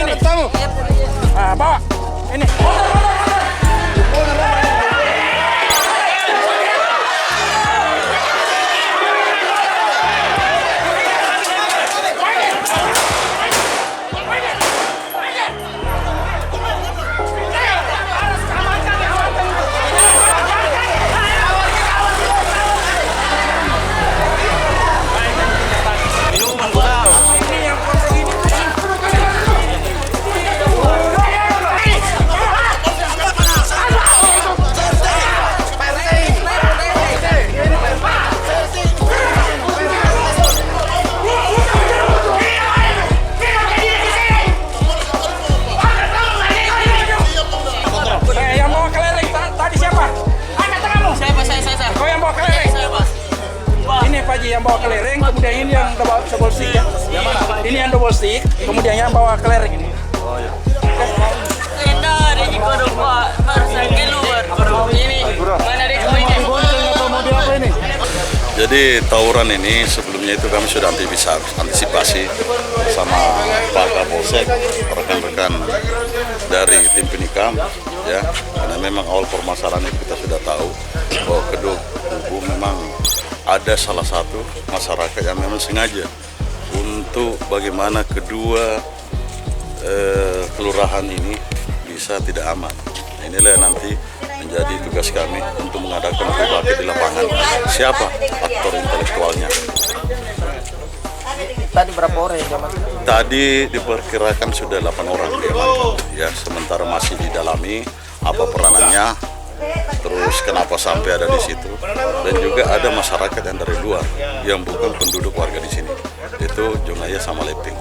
ini. Nah, bawa. Ini. Yang bawa kelereng, kemudian ini yang bawa double stick ya. Ini yang double stick, kemudian yang bawa kelereng ini. Oh ya. Jadi tawuran ini sebelumnya itu kami sudah antisipasi sama Pak Kapolsek, rekan-rekan dari tim penikam, ya. Karena memang awal permasalahan itu kita sudah tahu bahwa kedua kubu memang ada salah satu masyarakat yang memang sengaja untuk bagaimana kedua kelurahan ini bisa tidak aman. Inilah yang nanti menjadi tugas kami untuk mengadakan debate di lapangan. Siapa aktor intelektualnya? Tadi berapa orang yang diamankan? Tadi diperkirakan sudah 8 orang diamankan. Ya, sementara masih didalami apa peranannya, terus kenapa sampai ada di situ, dan juga ada masyarakat yang dari luar yang bukan penduduk warga di sini, itu Jongaya sama Leping.